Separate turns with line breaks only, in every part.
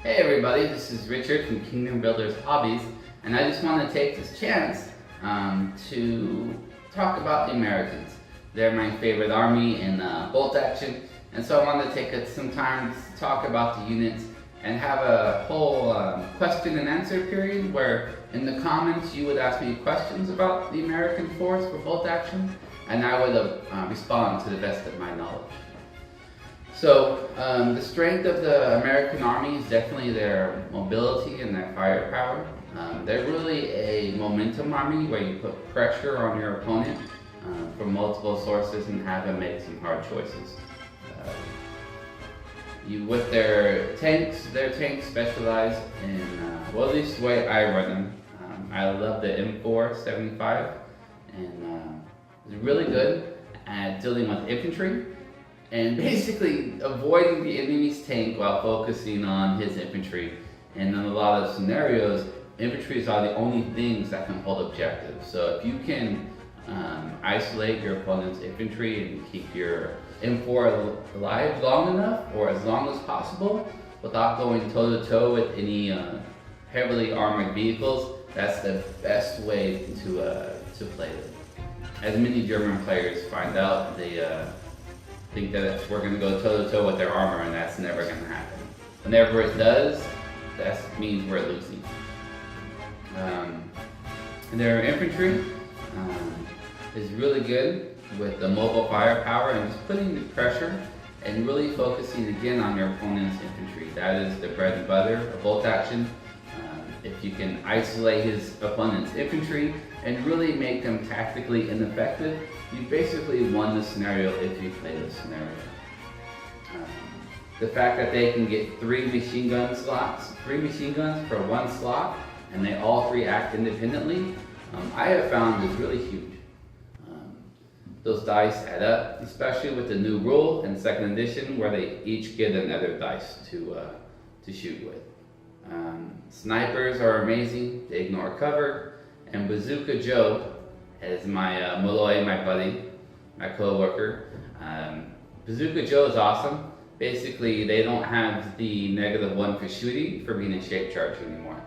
Hey everybody, this is Richard from Kingdom Builders Hobbies, and I just want to take this chance to talk about the Americans. They're my favorite army in bolt action, and so I wanted to take some time to talk about the units and have a whole question and answer period where in the comments you would ask me questions about the American force for bolt action, and I would respond to the best of my knowledge. So the strength of the American Army is definitely their mobility and their firepower. They're really a momentum army where you put pressure on your opponent from multiple sources and have them make some hard choices. With their tanks specialize in, well, at least the way I run them. I love the M475, and it's really good at dealing with infantry and basically avoiding the enemy's tank while focusing on his infantry. And in a lot of scenarios, infantry are the only things that can hold objectives. So if you can isolate your opponent's infantry and keep your M4 alive long enough, or as long as possible, without going toe-to-toe with any heavily armored vehicles, that's the best way to play them. As many German players find out, they think that we're going to go toe-to-toe with their armor, and that's never going to happen. Whenever it does, that means we're losing. Their infantry is really good with the mobile firepower and just putting the pressure and really focusing again on your opponent's infantry. That is the bread and butter of bolt action. If you can isolate his opponent's infantry and really make them tactically ineffective, you basically won the scenario if you play this scenario. The fact that they can get 3 machine gun slots, 3 machine guns for 1 slot, and they all 3 act independently, I have found is really huge. Those dice add up, especially with the new rule in 2nd edition where they each get another dice to shoot with. Snipers are amazing, they ignore cover, and Bazooka Joe, as my Malloy, my buddy, my co-worker, Bazooka Joe is awesome. Basically, they don't have the -1 for shooting for being a shape charge anymore.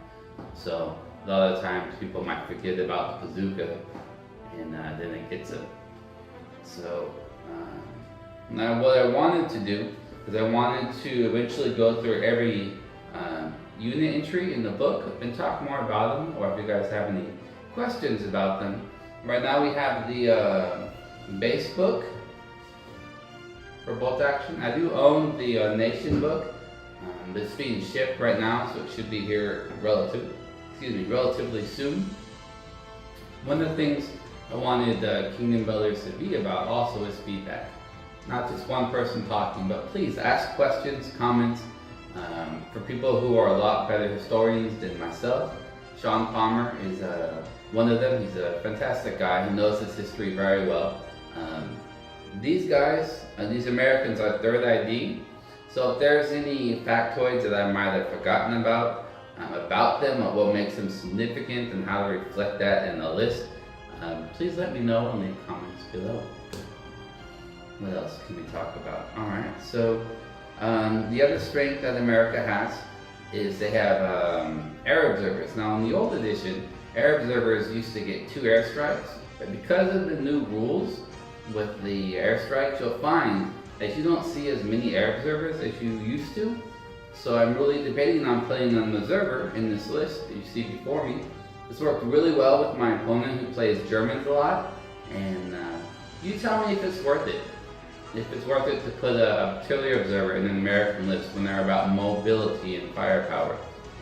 So a lot of times people might forget about the bazooka, and then it gets them. So now what I wanted to do is I wanted to eventually go through every unit entry in the book and talk more about them, or if you guys have any questions about them. Right now we have the base book for bolt action. I do own the nation book. It's being shipped right now, so it should be here relatively soon. One of the things I wanted Kingdom Builders to be about also is feedback. Not just one person talking, but please ask questions, comments, for people who are a lot better historians than myself. Sean Palmer is one of them. He's a fantastic guy. He knows his history very well. These guys, these Americans are 3rd ID, so if there's any factoids that I might have forgotten about them, or what makes them significant and how to reflect that in the list, please let me know in the comments below. What else can we talk about? Alright, so the other strength that America has is they have air observers. Now in the old edition, air observers used to get 2 airstrikes, but because of the new rules with the airstrikes, you'll find that you don't see as many air observers as you used to. So I'm really debating on playing an observer in this list that you see before me. This worked really well with my opponent who plays Germans a lot, and you tell me if it's worth it. If it's worth it to put an artillery observer in an American list when they're about mobility and firepower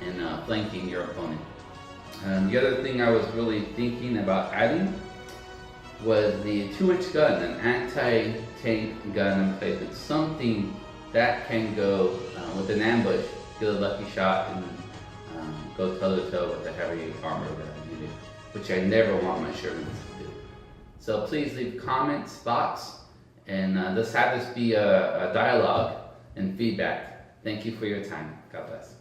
and flanking your opponent. The other thing I was really thinking about adding was the 2-inch gun, an anti-tank gun emplacement, something that can go with an ambush, get a lucky shot, and go toe-to-toe with the heavy armor that I needed, which I never want my Shermans to do. So please leave comments, thoughts, and let's have this be a dialogue and feedback. Thank you for your time. God bless.